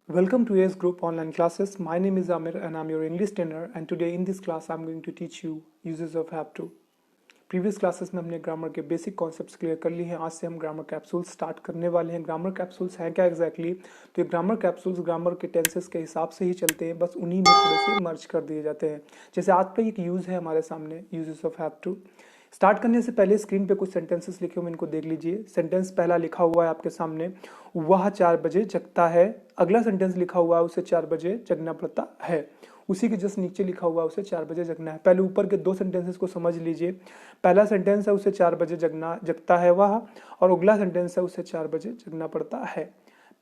Welcome to AS Group online classes. My name is Amir and I'm your English trainer, and today in this class I'm going to teach you uses of have to. Previous classes में हमने grammar के basic concepts clear कर लिए हैं। आज से हम grammar capsules start करने वाले हैं। ग्रामर कैप्सूल्स हैं क्या एग्जैक्टली? तो ये ग्रामर कैप्सूल्स ग्रामर के टेंसेस के हिसाब से ही चलते हैं, बस उन्हीं में थोड़े से मर्ज कर दिए जाते हैं। जैसे आज पे एक यूज़ है हमारे सामने, uses of have to. Start करने से पहले स्क्रीन पे कुछ सेंटेंसेस लिखे हुए इनको देख लीजिए। सेंटेंस पहला लिखा हुआ है आपके सामने, वह 4 बजे जगता है। अगला सेंटेंस लिखा हुआ है, उसे 4 बजे जगना पड़ता है। उसी के जस्ट नीचे लिखा हुआ है, उसे 4 बजे जगना है। पहले ऊपर के दो सेंटेंसेस को समझ लीजिए। पहला सेंटेंस है उसे 4 बजे जगता है वह, और अगला सेंटेंस है उसे 4 बजे जगना पड़ता है।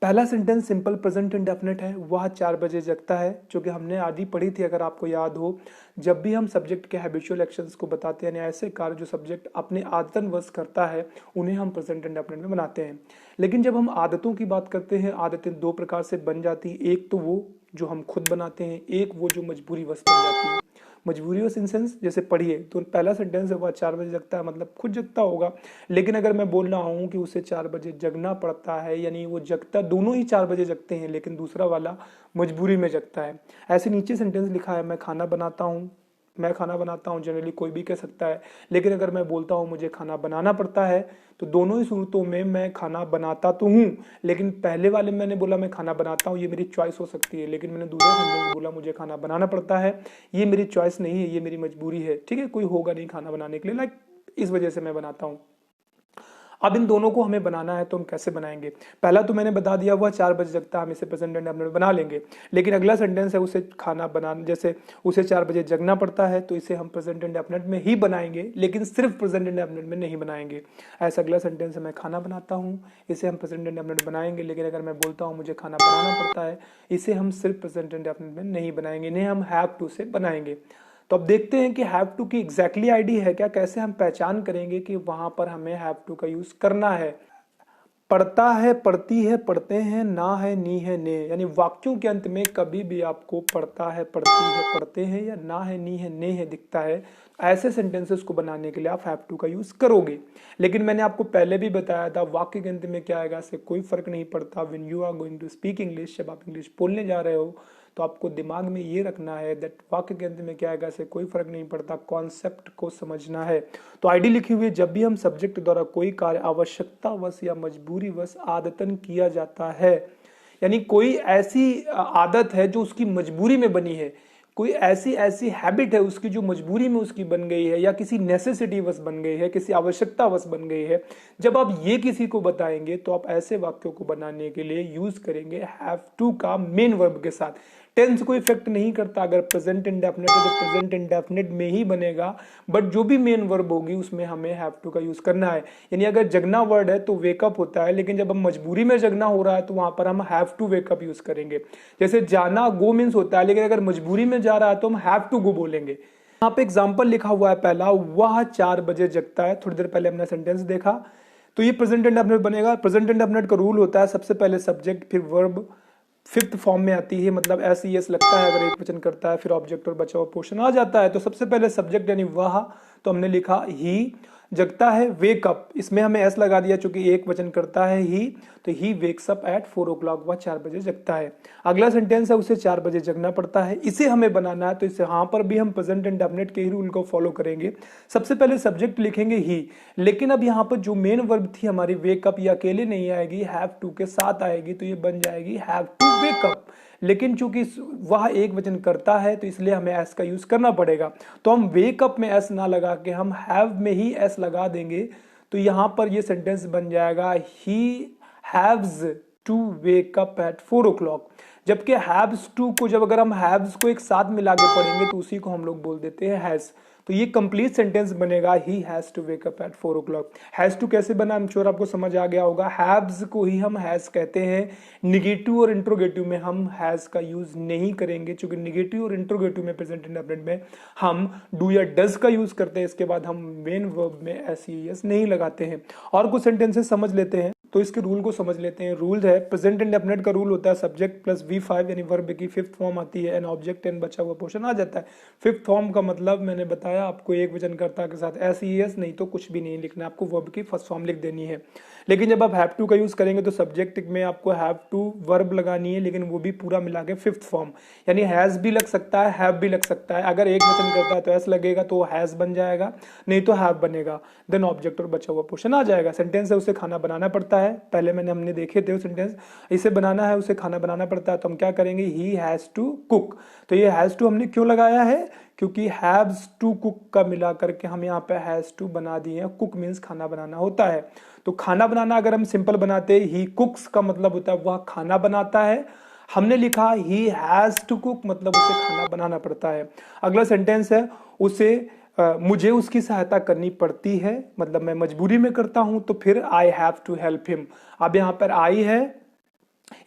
पहला सेंटेंस सिंपल प्रेजेंट इंडेफिनिट है, वह 4 बजे जगता है, जो कि हमने आदि पढ़ी थी अगर आपको याद हो। जब भी हम सब्जेक्ट के हैबिचुअल एक्शंस को बताते हैं, यानी ऐसे कार्य जो सब्जेक्ट अपने आदतनवश करता है, उन्हें हम प्रेजेंट इंडेफिनिट में बनाते हैं। लेकिन जब हम आदतों की बात करते हैं, आदतें दो प्रकार से बन जाती हैं। एक तो वो जो हम खुद बनाते हैं, एक वो जो मजबूरीवश बन जाती है। मजबूरीवश इन सेंस, जैसे पढ़िए तो पहला सेंटेंस है वह 4 बजे जगता है, मतलब खुद जगता होगा। लेकिन अगर मैं बोल रहा हूँ कि उसे 4 बजे जगना पड़ता है, यानी वो जगता, दोनों ही 4 बजे जगते हैं, लेकिन दूसरा वाला मजबूरी में जगता है। ऐसे नीचे सेंटेंस लिखा है, मैं खाना बनाता हूँ। मैं खाना बनाता हूँ जनरली कोई भी कह सकता है, लेकिन अगर मैं बोलता हूँ मुझे खाना बनाना पड़ता है, तो दोनों ही सूरतों में मैं खाना बनाता तो हूँ, लेकिन पहले वाले में मैंने बोला मैं खाना बनाता हूँ, ये मेरी चॉइस हो सकती है। लेकिन मैंने दूसरा सेंटेंस बोला मुझे खाना बनाना पड़ता है, ये मेरी चॉइस नहीं है, ये मेरी मजबूरी है। ठीक है, कोई होगा नहीं खाना बनाने के लिए, लाइक इस वजह से मैं बनाता हूँ। अब इन दोनों को हमें बनाना है, तो हम कैसे बनाएंगे? पहला तो मैंने बता दिया, वह 4 बजे जगता है, हम इसे प्रेजेंट इंडेफिनिट बना लेंगे। लेकिन अगला सेंटेंस है उसे खाना बनाना, जैसे उसे 4 बजे जगना पड़ता है, तो इसे हम प्रेजेंट इंडेफिनिट में ही बनाएंगे, लेकिन सिर्फ प्रेजेंट इंडेफिनिट में नहीं बनाएंगे। ऐसा अगला सेंटेंस है, मैं खाना बनाता हूँ, इसे हम प्रेजेंट इंडेफिनिट बनाएंगे। लेकिन अगर मैं बोलता हूँ मुझे खाना बनाना पड़ता है, इसे हम सिर्फ प्रेजेंट इंडेफिनिट में नहीं बनाएंगे, इन्हें हम हैव टू से बनाएंगे। तो अब देखते हैं कि हैव टू की एग्जैक्टली आईडी है क्या, कैसे हम पहचान करेंगे कि वहां पर हमें हैव टू का यूज करना है। पढ़ता है, पढ़ती है, पढ़ते हैं, ना है, नी है, ने, यानी वाक्यों के अंत में कभी भी आपको पढ़ता है, पढ़ती है, पढ़ते हैं, या ना है, नी है, ने है दिखता है, ऐसे सेंटेंसेस को बनाने के लिए आप हैव टू का यूज करोगे। लेकिन मैंने आपको पहले भी बताया था, वाक्य के अंत में क्या आएगा इससे कोई फर्क नहीं पड़ता। When you are going to speak English, जब आप इंग्लिश बोलने जा रहे हो, तो आपको दिमाग में ये रखना है दैट वाक्य के अंत में क्या आएगा इससे कोई फर्क नहीं पड़ता, कॉन्सेप्ट को समझना है। तो आईडी लिखी हुई है, जब भी हम सब्जेक्ट द्वारा कोई कार्य आवश्यकतावश या मजबूरीवश आदतन किया जाता है, यानी कोई ऐसी आदत है जो उसकी मजबूरी में बनी है, कोई ऐसी ऐसी हैबिट है उसकी जो मजबूरी में उसकी बन गई है, या किसी नेसेसिटी वश बन गई है, किसी आवश्यकता वश बन गई है। जब आप ये किसी को बताएंगे, तो आप ऐसे वाक्यों को बनाने के लिए यूज करेंगे हैव टू का मेन वर्ब के साथ। टेंस को इफेक्ट नहीं करता, अगर प्रेजेंट इंडेफिनिट है तो प्रेजेंट इंडेफिनिट में ही बनेगा, बट जो भी मेन वर्ब होगी उसमें हमें हैव टू का यूज करना है। यानी अगर जगना वर्ड है तो वेकअप होता है, लेकिन जब हम मजबूरी में जगना हो रहा है तो वहां पर हम हैव टू वेकअप यूज करेंगे। जैसे जाना गो मीन्स होता है, लेकिन अगर मजबूरी में जा रहा है तो हम हैव टू गो बोलेंगे। यहाँ पे एग्जाम्पल लिखा हुआ है पहला, वह 4 बजे जगता है। थोड़ी देर पहले हमने सेंटेंस देखा, तो ये प्रेजेंट इंडेफिनिट बनेगा। प्रेजेंट इंडेफिनिट का रूल होता है सबसे पहले सब्जेक्ट, फिर वर्ब, फिफ्थ फॉर्म में आती है, मतलब एस ई एस लगता है अगर एक वचन करता है, फिर ऑब्जेक्ट और बचा हुआ पोर्शन आ जाता है। तो सबसे पहले सब्जेक्ट यानी वह, तो हमने लिखा ही जगता है, वेक अप, इसमें हमें एस लगा दिया चूंकि एक वचन करता है ही, तो he wakes up at 4 o'clock, वह 4 बजे जगता है। अगला सेंटेंस है उसे 4 बजे जगना पड़ता है, इसे हमें बनाना है, तो इसे यहाँ पर भी हम प्रेजेंट इंडेफिनिट के ही रूल को फॉलो करेंगे। सबसे पहले सब्जेक्ट लिखेंगे ही, लेकिन अब यहाँ पर जो मेन वर्ब थी हमारी वेकअप, ये अकेले नहीं आएगी, हैव टू के साथ आएगी, तो ये बन जाएगी हैव टू वेकअप। लेकिन चूंकि वह एक वचन करता है, तो इसलिए हमें एस का यूज करना पड़ेगा। तो हम वेकअप में एस ना लगा के हम हैव में ही एस लगा देंगे, तो यहां पर ये सेंटेंस बन जाएगा he haves to wake up at 4 o'clock। जबकि हैव्स टू को जब अगर हम हैव्स को एक साथ मिला के पढ़ेंगे तो उसी को हम लोग बोल देते हैं हैज। तो ये कंप्लीट सेंटेंस बनेगा he has to wake up at 4 o'clock। Has to कैसे बना, आई एम श्योर आपको समझ आ गया होगा। हैव्स को ही हम हैज कहते हैं। निगेटिव और इंट्रोगेटिव में हम हैज का यूज नहीं करेंगे, क्योंकि निगेटिव और इंट्रोगेटिव में प्रेजेंट इंडेफिनिट में हम डू या डज का यूज करते हैं। इसके बाद हम मेन वर्ब में एस ई एस नहीं लगाते हैं। और कुछ सेंटेंसेस समझ लेते हैं, तो इसके रूल को समझ लेते हैं। रूल है प्रेजेंट इंडेफिनिट का रूल होता है सब्जेक्ट प्लस V5 यानी वर्ब की फिफ्थ फॉर्म आती है, एंड ऑब्जेक्ट एंड बचा हुआ पोर्शन आ जाता है। फिफ्थ फॉर्म का मतलब मैंने बताया आपको, एक वचनकर्ता के साथ एस ई एस, नहीं तो कुछ भी नहीं लिखना, आपको वर्ब की फर्स्ट फॉर्म लिख देनी है। लेकिन जब आप हैव टू का यूज करेंगे तो सब्जेक्ट में आपको हैव टू वर्ब लगानी है, लेकिन वो भी पूरा मिला के फिफ्थ फॉर्म, यानी हैज भी लग सकता है, हैव भी लग सकता है। अगर एक वचन करता है तो एस लगेगा तो हैज बन जाएगा, नहीं तो हैव बनेगा, देन ऑब्जेक्ट और बचा हुआ पोर्शन आ जाएगा। सेंटेंस है, उसे खाना बनाना पड़ता है, पहले हमने देखे थे वो सेंटेंस। इसे बनाना है, उसे खाना बनाना पड़ता है, तो हम क्या करेंगे, ही हैज टू कुक। तो ये हैज टू हमने क्यों लगाया है, क्योंकि हैव्स टू कुक का मिला करके हम यहाँ पे हैज टू बना दिए हैं। कुक मीन्स खाना बनाना होता है। तो खाना बनाना अगर हम सिंपल बनाते, ही कुक्स का मतलब होता है वह खाना बनाता है। हमने लिखा ही हैज टू कुक, मतलब उसे खाना बनाना पड़ता है। अगला सेंटेंस है, उसे मुझे उसकी सहायता करनी पड़ती है, मतलब मैं मजबूरी में करता हूं, तो फिर I have to help him. अब यहां पर आई है,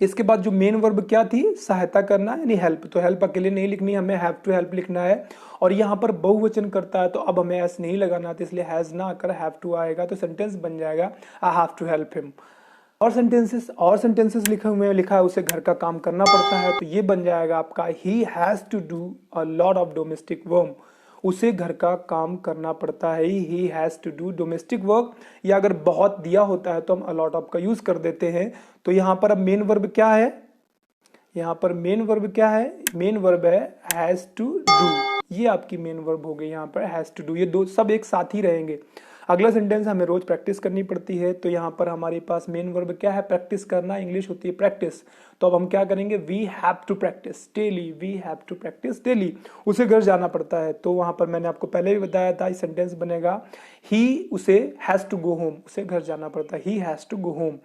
इसके बाद जो मेन वर्ब क्या थी, सहायता करना यानी हेल्प। तो हेल्प अकेले नहीं लिखनी, हमें हैव टू हेल्प लिखना है। और यहाँ पर बहुवचन करता है तो अब हमें एस नहीं लगाना, तो इसलिए हैज ना आकर हैव टू आएगा, तो सेंटेंस बन जाएगा I have to help him. और सेंटेंसेस लिखे हुए लिखा है उसे घर का काम करना पड़ता है, तो ये बन जाएगा आपका he has to do a lot of domestic work. उसे घर का काम करना पड़ता है, he has to do domestic work. या अगर बहुत दिया होता है तो हम अ लॉट ऑफ का यूज कर देते हैं। तो यहां पर अब मेन वर्ब क्या है, यहां पर मेन वर्ब क्या है, मेन वर्ब है हैज टू डू। ये आपकी मेन वर्ब हो गई, यहां पर हैज टू डू, ये दो सब एक साथ ही रहेंगे। अगला सेंटेंस, हमें रोज प्रैक्टिस करनी पड़ती है, तो यहाँ पर हमारे पास मेन वर्ब क्या है, प्रैक्टिस करना, इंग्लिश होती है प्रैक्टिस। तो अब हम क्या करेंगे, we have to practise daily, we have to practise daily. उसे घर जाना पड़ता है, तो वहां पर मैंने आपको पहले भी बताया था, इस सेंटेंस बनेगा ही उसे हैज टू गो होम, उसे घर जाना पड़ता है, he has to go home.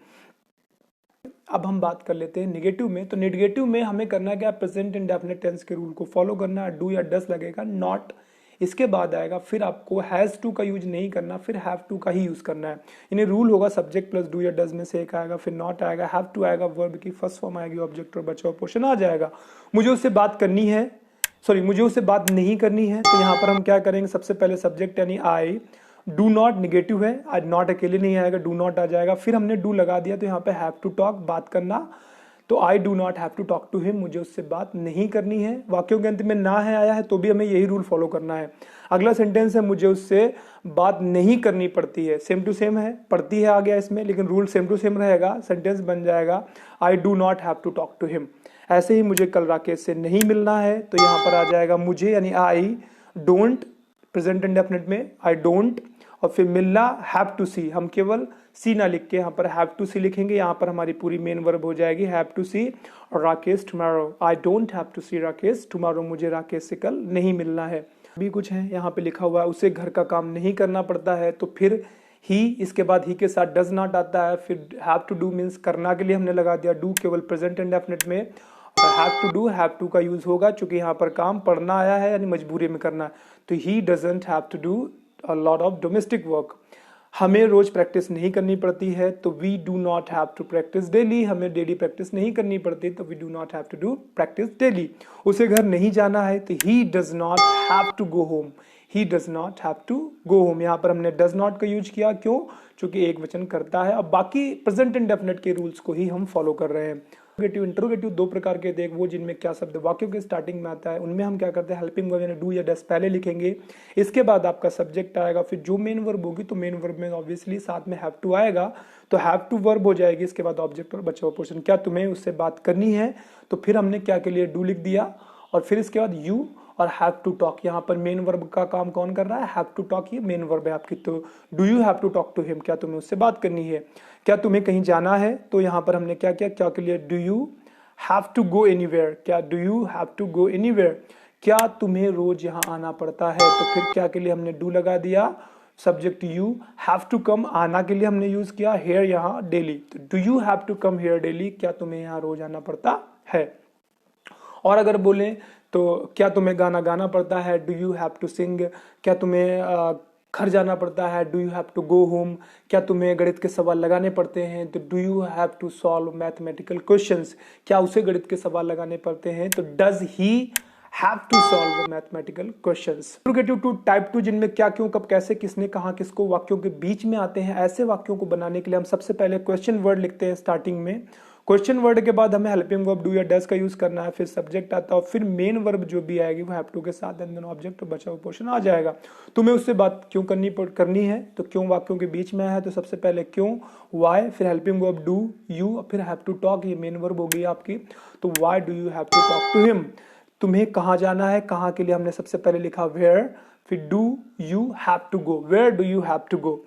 अब हम बात कर लेते हैं निगेटिव में। तो निगेटिव में हमें करना क्या, प्रेजेंट इंडेफिनिट टेंस के रूल को फॉलो करना। डू या डस लगेगा, नॉट इसके बाद आएगा, फिर आपको हैज टू का यूज नहीं करना, फिर हैव टू का ही यूज करना है। यानी रूल होगा सब्जेक्ट प्लस डू या डज में से एक आएगा, फिर नॉट आएगा, हैव टू आएगा, वर्ब की फर्स्ट फॉर्म आएगी, ऑब्जेक्ट और बचा हुआ पोर्शन आ जाएगा। मुझे उससे बात करनी है, मुझे उससे बात नहीं करनी है, तो यहाँ पर हम क्या करेंगे, सबसे पहले सब्जेक्ट यानी आई, डू नॉट निगेटिव है, आज नॉट अकेले नहीं आएगा, डू नॉट आ जाएगा, फिर हमने डू लगा दिया, तो यहाँ पे हैव टू टॉक, बात करना, तो I do not have to talk to him, मुझे उससे बात नहीं करनी है। वाक्यों के अंत में ना है आया है तो भी हमें यही रूल फॉलो करना है। अगला सेंटेंस है, मुझे उससे बात नहीं करनी पड़ती है, सेम टू सेम है, पड़ती है आ गया इसमें, लेकिन रूल सेम टू सेम रहेगा, सेंटेंस बन जाएगा I do not have to talk to him. ऐसे ही मुझे कल राकेश से नहीं मिलना है, तो यहाँ पर आ जाएगा मुझे यानी आई डोंट, प्रेजेंट इंडेफिनिट में आई डोंट, और फिर मिलना हैव टू सी, हम केवल सी ना लिख के यहाँ पर हैव टू सी लिखेंगे, यहाँ पर हमारी पूरी मेन वर्ब हो जाएगी हैव टू सी। और Rakesh tomorrow, I don't have to see Rakesh tomorrow, मुझे राकेश से कल नहीं मिलना है। भी कुछ है यहाँ पे लिखा हुआ है, उसे घर का काम नहीं करना पड़ता है, तो फिर ही, इसके बाद ही के साथ डज नॉट आता है, फिर हैव टू डू मीन्स करना के लिए हमने लगा दिया, डू केवल प्रेजेंट इंडेफिनिट में, और have to do, have to का यूज होगा, चूंकि यहाँ पर काम पढ़ना आया है यानी मजबूरी में करना, तो he doesn't have to do a lot of domestic work. हमें रोज प्रैक्टिस नहीं करनी पड़ती है, तो we do not have to practise daily, हमें डेली प्रैक्टिस नहीं करनी पड़ती, तो we do not have to do practice daily. उसे घर नहीं जाना है, तो he does not have to go home, he does not have to go home. यहाँ पर हमने डज नॉट का यूज किया, क्यों, क्योंकि एक वचन करता है। अब बाकी प्रेजेंट इंडेफिनिट के रूल्स को ही हम फॉलो कर रहे हैं। इंट्रोगेटिव दो प्रकार के थे, वो जिनमें क्या शब्द वाक्यों के स्टार्टिंग में आता है, उनमें हम क्या करते हैं, हेल्पिंग वर्ब यानी डू या डस पहले लिखेंगे, इसके बाद आपका सब्जेक्ट आएगा, फिर जो मेन वर्ब होगी तो मेन वर्ब में ऑब्वियसली साथ में हैव टू आएगा, तो हैव टू वर्ब हो जाएगी, इसके बाद ऑब्जेक्ट और बचा हुआ पोर्शन। क्या तुम्हें उससे बात करनी है, तो फिर हमने क्या के लिए डू लिख दिया, और फिर इसके बाद यू और हैव टू टॉक। यहाँ पर मेन वर्ब का काम कौन कर रहा है, हैव टू टॉक, ये मेन वर्ब है आपकी। तो do you have to talk to him, क्या तुम्हें उससे बात करनी है। क्या तुम्हें कहीं जाना है, तो यहाँ पर हमने क्या किया, क्या के लिए do you have to go anywhere, क्या do you have to go anywhere, क्या तुम्हें रोज यहाँ आना पड़ता है, तो फिर क्या के लिए हमने डू लगा दिया, subject you, have to come, आना के लिए हमने यूज किया हेयर, यहाँ डेली, तो do you have to come here daily, क्या तुम्हें यहाँ रोज आना पड़ता है। और अगर बोले तो क्या तुम्हें गाना गाना पड़ता है, do you have to sing, क्या तुम्हें घर जाना पड़ता है, do you have to go home, क्या तुम्हें गणित के सवाल लगाने पड़ते हैं, तो do you have to solve mathematical questions, क्या उसे गणित के सवाल लगाने पड़ते हैं, तो does he have to solve mathematical questions. Interrogative two type two, जिनमें क्या क्यों कब कैसे किसने कहा किसको वाक्यों के बीच में आते हैं, ऐसे वाक्यों को बनाने के लिए हम सबसे पहले क्वेश्चन वर्ड लिखते हैं स्टार्टिंग में। क्वेश्चन वर्ड के बाद हमें हेल्पिंग वर्ब डू या डज का यूज करना है, फिर सब्जेक्ट आता है और फिर मेन वर्ब जो भी आएगी वो हैव टू के साथ देन ऑब्जेक्ट और बचा हुआ पोर्शन आ जाएगा। तुम्हें उससे बात क्यों करनी है, तो क्यों वाक्यों के बीच में है, तो सबसे पहले क्यों, वाई, फिर हेल्पिंग वर्ब डू, यू, फिर हैव टू टॉक, ये मेन वर्ब हो गई आपकी। तो why do you have to talk to him, तुम्हें कहाँ जाना है, कहाँ के लिए हमने सबसे पहले लिखा वेयर, फिर do you have to go, where do you have to go.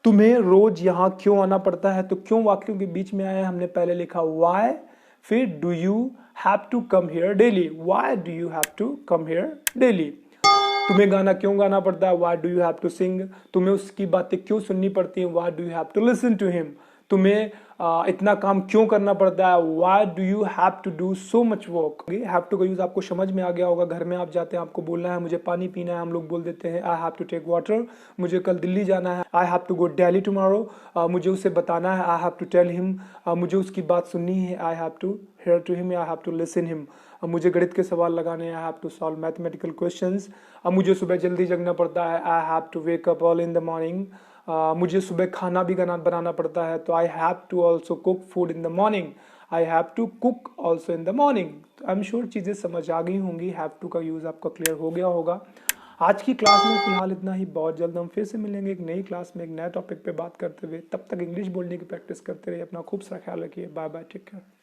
तुम्हें रोज यहाँ क्यों आना पड़ता है, तो क्यों वाक्यों के बीच में आया, हमने पहले लिखा वाई, फिर do you have to come here daily, why do you have to come here daily. तुम्हें गाना क्यों गाना पड़ता है, why do you have to sing, तुम्हें उसकी बातें क्यों सुननी पड़ती हैं, why do you have to listen to him. तुम्हें इतना काम क्यों करना पड़ता है, why do you have to do so much work. Have to का यूज आपको समझ में आ गया होगा, घर में आप जाते हैं, आपको बोलना है मुझे पानी पीना है, हम लोग बोल देते हैं I have to take water. मुझे कल दिल्ली जाना है, I have to go Delhi tomorrow. मुझे उसे बताना है, I have to tell him. मुझे उसकी बात सुननी है, I have to hear to him, I have to listen him. मुझे गणित के सवाल लगाने हैं, I have to solve mathematical questions. अब मुझे सुबह जल्दी जगना पड़ता है, I have to wake up early in the morning. मुझे सुबह खाना भी बनाना पड़ता है, तो I have to also cook food in the morning, I have to cook also in the morning. I am sure चीज़ें समझ आ गई होंगी, हैव टू का यूज़ आपका क्लियर हो गया होगा। आज की क्लास में फिलहाल इतना ही, बहुत जल्द हम फिर से मिलेंगे एक नई क्लास में एक नए टॉपिक पे बात करते हुए। तब तक इंग्लिश बोलने की प्रैक्टिस करते रहिए, अपना खूब सारा ख्याल रखिए। Bye bye, take care.